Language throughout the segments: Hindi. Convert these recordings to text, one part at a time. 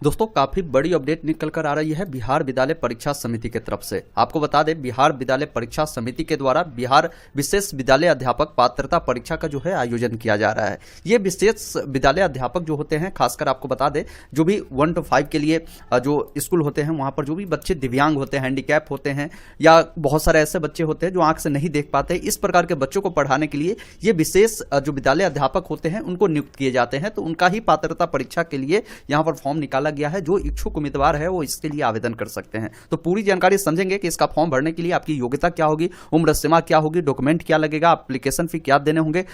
दोस्तों काफी बड़ी अपडेट निकल कर आ रही है बिहार विद्यालय परीक्षा समिति की तरफ से। आपको बता दें, बिहार विद्यालय परीक्षा समिति के द्वारा बिहार विशेष विद्यालय अध्यापक पात्रता परीक्षा का जो है आयोजन किया जा रहा है। ये विशेष विद्यालय अध्यापक जो होते हैं, खासकर आपको बता दें जो भी 1 to 5 के लिए जो स्कूल होते हैं वहां पर जो भी बच्चे दिव्यांग होते हैं, हैंडीकैप होते हैं या बहुत सारे ऐसे बच्चे होते हैं जो आंख से नहीं देख पाते, इस प्रकार के बच्चों को पढ़ाने के लिए ये विशेष जो विद्यालय अध्यापक होते हैं उनको नियुक्त किए जाते हैं। तो उनका ही पात्रता परीक्षा के लिए यहाँ पर फॉर्म निकाला गया है। जो इच्छुक उम्मीदवार है वो इसके लिए आवेदन कर सकते हैं। तो पूरी जानकारी समझेंगे कि इसका फॉर्म भरने के लिए आपकी योग्यता क्या होगी, उम्र सीमा क्या होगी, डॉक्यूमेंट क्या लगेगा, एप्लीकेशन फी क्या देने होंगे,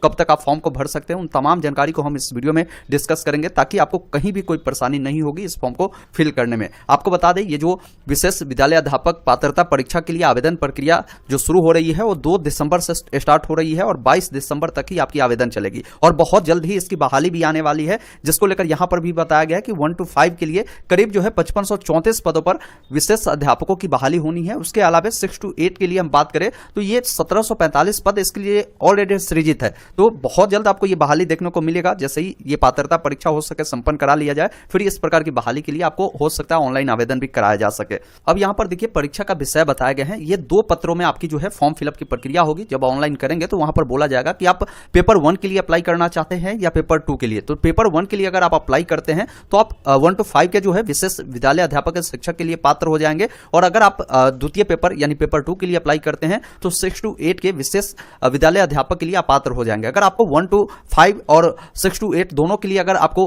कब तक आप फॉर्म को भर सकते हैं, उन तमाम जानकारी को हम इस वीडियो में डिस्कस करेंगे ताकि आपको कहीं भी कोई परेशानी नहीं होगी इस फॉर्म को फिल करने में। आपको बता दें, ये जो विशेष विद्यालय अध्यापक पात्रता परीक्षा के लिए आवेदन प्रक्रिया जो शुरू हो रही है वो 2 दिसंबर से स्टार्ट हो रही है और 22 दिसंबर तक ही आपकी आवेदन चलेगी और बहुत जल्द ही इसकी बहाली भी आने वाली है, जिसको लेकर यहां पर भी बताया गया है कि 1 to 5 के लिए करीब जो है 5534 पदों पर विशेष अध्यापकों की बहाली होनी है। उसके अलावा 6 to 8 के लिए हम बात करें तो ये 1745 पद इसके लिए ऑलरेडी सृजित है। तो बहुत जल्द आपको ये बहाली देखने को मिलेगा। जैसे ही ये पात्रता परीक्षा हो सके संपन्न करा लिया जाए, फिर इस प्रकार की बहाली के लिए आपको हो सकता है ऑनलाइन आवेदन भी कराया जा सके। अब यहां पर देखिए परीक्षा का विषय बताया गया है। ये 2 पत्रों में आपकी जो है फॉर्म फिलअप की प्रक्रिया होगी। जब ऑनलाइन करेंगे तो वहां पर बोला जाएगा कि आप पेपर 1 के लिए अप्लाई करना चाहते हैं या पेपर 2 के लिए। तो पेपर 1 के लिए अगर आप अप्लाई करते हैं तो आप 1 to 5 के जो है विशेष विद्यालय अध्यापक शिक्षक के लिए पात्र हो जाएंगे और अगर आप द्वितीय पेपर यानी पेपर 2 के लिए अप्लाई करते हैं तो 6 to 8 के विशेष विद्यालय अध्यापक के लिए आप पात्र हो जाएंगे। अगर आपको 1 to 5 और 6 to 8 दोनों के लिए अगर आपको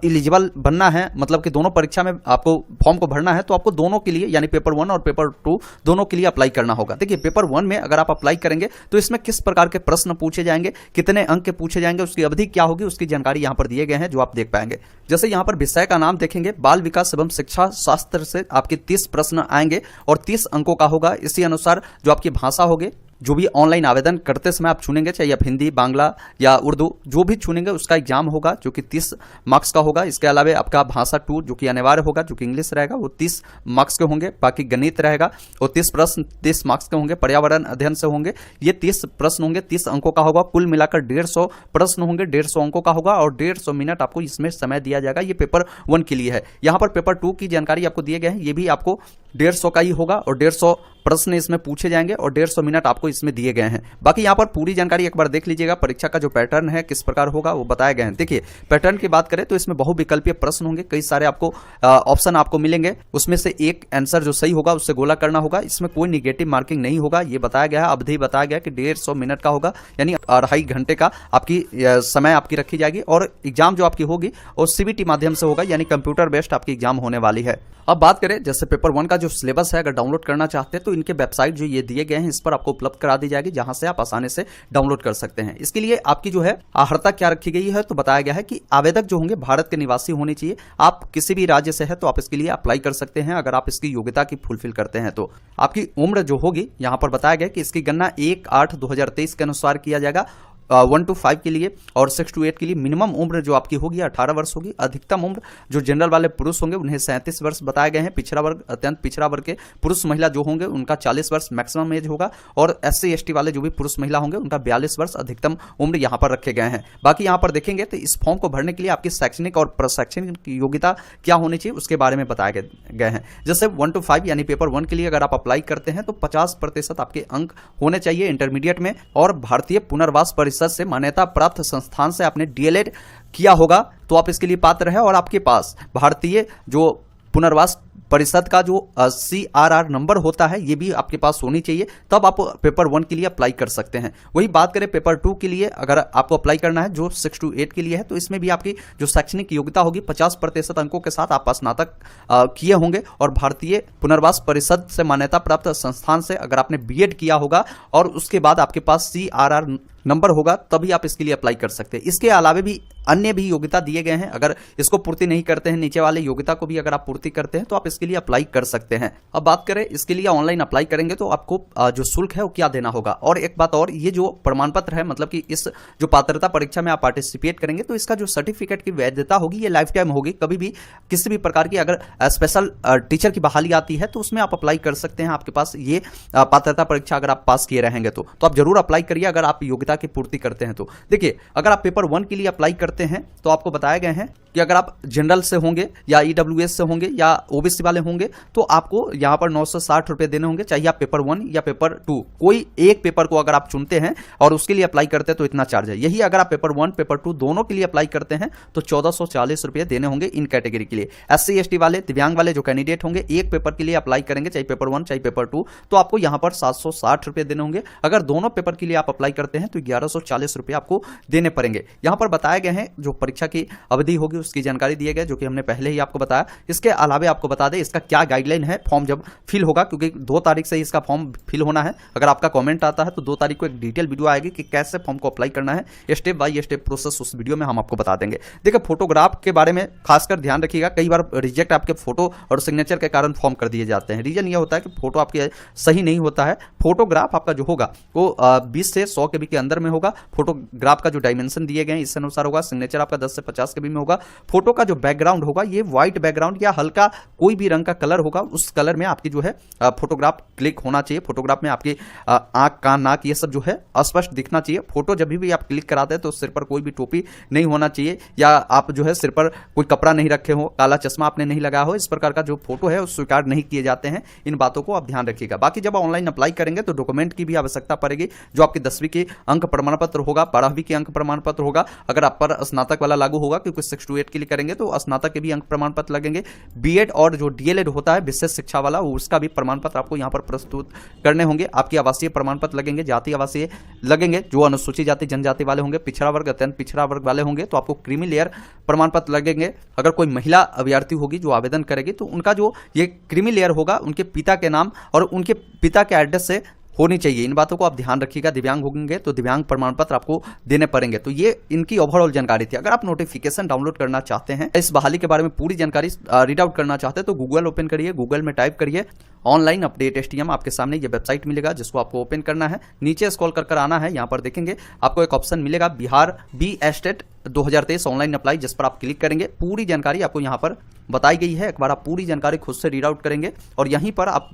एलिजिबल बनना है, मतलब कि दोनों परीक्षा में आपको फॉर्म को भरना है, तो आपको दोनों के लिए यानी पेपर 1 और पेपर 2 दोनों के लिए अप्लाई करना होगा। देखिए पेपर 1 में अगर आप अप्लाई करेंगे तो इसमें किस प्रकार के प्रश्न पूछे जाएंगे, कितने अंक के पूछे जाएंगे, उसकी अवधि क्या होगी, उसकी जानकारी यहां पर दिए गए हैं जो आप देख पाएंगे। जैसे यहां पर विषय का नाम देखेंगे, बाल विकास एवं शिक्षा शास्त्र से आपके 30 प्रश्न आएंगे और 30 अंकों का होगा। इसी अनुसार जो आपकी भाषा होगी, जो भी ऑनलाइन आवेदन करते समय आप चुनेंगे, चाहे आप हिंदी, बांग्ला या उर्दू जो भी चुनेंगे उसका एग्जाम होगा जो कि 30 मार्क्स का होगा। इसके अलावा आपका भाषा 2 जो कि अनिवार्य होगा, जो कि इंग्लिश रहेगा, वो 30 मार्क्स के होंगे। बाकी गणित रहेगा वो 30 प्रश्न 30 मार्क्स के होंगे। पर्यावरण अध्ययन से होंगे, ये 30 प्रश्न होंगे, 30 अंकों का होगा। कुल मिलाकर 150 प्रश्न होंगे, 150 अंकों का होगा और 150 मिनट आपको इसमें समय दिया जाएगा। ये पेपर 1 के लिए है। यहां पर पेपर 2 की जानकारी आपको दिए गए हैं, ये भी आपको 150 का ही होगा और 150 प्रश्न इसमें पूछे जाएंगे और 150 मिनट आपको इसमें दिए गए हैं। बाकी यहाँ पर पूरी जानकारी एक बार देख लीजिएगा। परीक्षा का जो पैटर्न है किस प्रकार होगा वो बताए गए हैं। देखिए पैटर्न की बात करें तो इसमें बहुविकल्पीय प्रश्न होंगे, कई सारे आपको ऑप्शन आपको मिलेंगे, उसमें से एक आंसर जो सही होगा उससे गोला करना होगा। इसमें कोई निगेटिव मार्किंग नहीं होगा, ये बताया गया है। अवधि बताया गया कि 150 मिनट का होगा, यानी 2.5 घंटे का आपकी समय आपकी रखी जाएगी और एग्जाम जो आपकी होगी वो CBT माध्यम से होगा, यानी कंप्यूटर बेस्ड आपकी एग्जाम होने वाली है। अब बात करें जैसे पेपर 1 का जो सिलेबस है, अगर डाउनलोड करना चाहते हैं तो इनके वेबसाइट जो ये दिए गए हैं इस पर आपको उपलब्ध करा दी जाएगी, जहां से आप आसानी से डाउनलोड कर सकते हैं। इसके लिए आपकी जो है अर्हता क्या रखी गई है, तो बताया गया है कि आवेदक जो होंगे भारत के निवासी होने चाहिए। आप किसी भी राज्य से है तो आप इसके लिए अप्लाई कर सकते हैं अगर आप इसकी योग्यता की फुलफिल करते हैं। तो आपकी उम्र जो होगी यहां पर बताया गया कि इसकी गणना 1/8/2023 के अनुसार किया जाएगा 1 to 5 के लिए और 6 to 8 के लिए। मिनिमम उम्र जो आपकी होगी 18 वर्ष होगी। अधिकतम उम्र जो जनरल वाले पुरुष होंगे उन्हें 37 वर्ष बताए गए हैं। पिछड़ा वर्ग, अत्यंत पिछड़ा वर्ग के पुरुष महिला जो होंगे उनका 40 वर्ष मैक्सिमम एज होगा और SC ST वाले जो भी पुरुष महिला होंगे उनका 42 वर्ष अधिकतम उम्र यहाँ पर रखे गए हैं। बाकी यहाँ पर देखेंगे तो इस फॉर्म को भरने के लिए आपकी शैक्षणिक और प्रशैक्षणिक योग्यता क्या होनी चाहिए उसके बारे में बताए गए हैं। जैसे 1 to 5 यानी पेपर 1 के लिए अगर आप अप्लाई करते हैं तो 50% आपके अंक होने चाहिए इंटरमीडिएट में और भारतीय पुनर्वास परिषद से मान्यता प्राप्त संस्थान से आपने DLED किया होगा तो आप इसके लिए पात्र है और आपके पास भारतीय जो पुनर्वास परिषद का जो CRR नंबर होता है ये भी आपके पास होनी चाहिए, तब आप पेपर 1 के लिए अप्लाई कर सकते हैं। वही बात करें पेपर 2 के लिए, अगर आपको अप्लाई करना है जो 6 to 8 के लिए है तो इसमें भी आपकी जो शैक्षणिक योग्यता होगी 50% अंकों के साथ आप स्नातक किए होंगे और भारतीय पुनर्वास परिषद से मान्यता प्राप्त संस्थान से अगर आपने BEd किया होगा और उसके बाद आपके पास CRR नंबर होगा तभी आप इसके लिए अप्लाई कर सकते हैं। इसके अलावा भी अन्य भी योग्यता दिए गए हैं, अगर इसको पूर्ति नहीं करते हैं, नीचे वाले योग्यता को भी अगर आप पूर्ति करते हैं तो आप इसके लिए अप्लाई कर सकते हैं। अब बात करें इसके लिए ऑनलाइन अप्लाई करेंगे तो आपको जो शुल्क है वो क्या देना होगा। और एक बात और, ये जो प्रमाण पत्र है, मतलब कि इस जो पात्रता परीक्षा में आप पार्टिसिपेट करेंगे तो इसका जो सर्टिफिकेट की वैधता होगी ये लाइफ टाइम होगी। कभी भी किसी भी प्रकार की अगर स्पेशल टीचर की बहाली आती है तो उसमें आप अप्लाई कर सकते हैं। आपके पास ये पात्रता परीक्षा अगर आप पास किए रहेंगे तो आप जरूर अप्लाई करिए अगर आप योग्यता की पूर्ति करते हैं। तो देखिए, अगर आप पेपर 1 के लिए अप्लाई करते हैं तो आपको बताए गए हैं कि अगर आप जनरल से होंगे या ईडब्ल्यूएस से होंगे या ओबीसी वाले होंगे तो आपको यहाँ पर 960 रुपये देने होंगे, चाहे आप पेपर 1 या पेपर 2 कोई एक पेपर को अगर आप चुनते हैं और उसके लिए अप्लाई करते हैं तो इतना चार्ज है। यही अगर आप पेपर 1 पेपर 2 दोनों के लिए अप्लाई करते हैं तो 1440 रुपये देने होंगे इन कैटेगरी के लिए। SC ST वाले, दिव्यांग वाले जो कैंडिडेट होंगे, एक पेपर के लिए अप्लाई करेंगे, चाहे पेपर 1 चाहे पेपर 2, तो आपको यहाँ पर 760 रुपये देने होंगे। अगर दोनों पेपर के लिए आप अप्लाई करते हैं तो 1140 रुपये आपको देने पड़ेंगे। यहाँ पर बताए गए हैं जो परीक्षा की अवधि होगी उसकी जानकारी दिए गए, जो कि हमने पहले ही आपको बताया। इसके अलावे आपको बता दें इसका क्या गाइडलाइन है फॉर्म जब फिल होगा, क्योंकि 2 तारीख से इसका फॉर्म फिल होना है। अगर आपका कमेंट आता है तो 2 तारीख को एक डिटेल वीडियो आएगी कि कैसे फॉर्म को अप्लाई करना है, स्टेप बाय स्टेप प्रोसेस उस वीडियो में हम आपको बता देंगे। देखिए फोटोग्राफ के बारे में खासकर ध्यान रखिएगा, कई बार रिजेक्ट आपके फोटो और सिग्नेचर के कारण फॉर्म कर दिए जाते हैं। रीजन ये होता है कि फोटो आपके सही नहीं होता है। फोटोग्राफ आपका जो होगा वो 20 से 100 KB के अंदर में होगा। फोटोग्राफ का जो डायमेंशन दिए गए हैं इस अनुसार होगा। सिग्नेचर आपका 10 से 50 KB में होगा। फोटो का जो बैकग्राउंड होगा ये व्हाइट बैकग्राउंड या हल्का कोई भी रंग का कलर होगा, उस कलर में आपकी जो है फोटोग्राफ क्लिक होना चाहिए। फोटोग्राफ में आपकी आंख, कान, नाक ये सब जो है स्पष्ट दिखना चाहिए। फोटो जब भी आप क्लिक कराते हैं तो सिर पर कोई भी टोपी नहीं होना चाहिए, या आप जो है सिर पर कोई कपड़ा नहीं रखे हो, काला चश्मा आपने नहीं लगाया हो। इस प्रकार का जो फोटो है वो स्वीकार नहीं किए जाते हैं। इन बातों को आप ध्यान रखिएगा। बाकी जब ऑनलाइन अप्लाई करेंगे तो डॉक्यूमेंट की भी आवश्यकता पड़ेगी, जो आपकी 10वीं की अंक प्रमाण पत्र होगा, 12वीं की अंक प्रमाण पत्र होगा। अगर आप पर स्नातक वाला लागू होगा, क्योंकि 6 to 8 के लिए करेंगे तो स्नातक के भी अंक प्रमाण पत्र लगेंगे। बीएड और जो डीएलएड होता है विशेष शिक्षा वाला, उसका भी प्रमाण पत्र आपको यहाँ पर प्रस्तुत करने होंगे। आपकी आवासीय प्रमाण पत्र लगेंगे, जाति आवासीय लगेंगे, जो अनुसूचित जाति जनजाति वाले होंगे, पिछड़ा वर्ग अत्यंत पिछड़ा वर्ग वाले होंगे तो आपको क्रीमी लेयर प्रमाण पत्र लगेंगे। अगर कोई महिला अभ्यर्थी होगी जो आवेदन करेगी तो उनका जो ये क्रीमी लेयर होगा उनके पिता के नाम और उनके पिता के एड्रेस से होनी चाहिए। इन बातों को आप ध्यान रखिएगा। दिव्यांग होंगे तो दिव्यांग प्रमाण पत्र आपको देने पड़ेंगे। तो ये इनकी ओवरऑल जानकारी थी। अगर आप नोटिफिकेशन डाउनलोड करना चाहते हैं, इस बहाली के बारे में पूरी जानकारी रीड आउट करना चाहते हैं तो गूगल ओपन करिए, गूगल में टाइप करिए ऑनलाइन अपडेट STM, आपके सामने ये वेबसाइट मिलेगा जिसको आपको ओपन करना है। नीचे स्क्रॉल कर आना है, यहाँ पर देखेंगे आपको एक ऑप्शन मिलेगा Bihar B estate 2023 online apply, जिस पर आप क्लिक करेंगे। पूरी जानकारी आपको यहाँ पर बताई गई है। एक बार आप पूरी जानकारी खुद से रीड आउट करेंगे और यहीं पर आप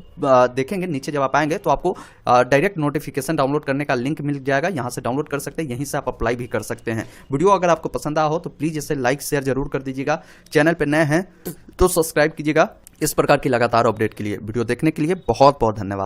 देखेंगे नीचे जब आप आएंगे तो आपको डायरेक्ट नोटिफिकेशन डाउनलोड करने का लिंक मिल जाएगा। यहाँ से डाउनलोड कर सकते हैं, यहीं से आप अप्लाई भी कर सकते हैं। वीडियो अगर आपको पसंद आया हो तो प्लीज़ इसे लाइक शेयर जरूर कर दीजिएगा। चैनल पर नए हैं तो सब्सक्राइब कीजिएगा। इस प्रकार की लगातार अपडेट के लिए वीडियो देखने के लिए बहुत बहुत धन्यवाद।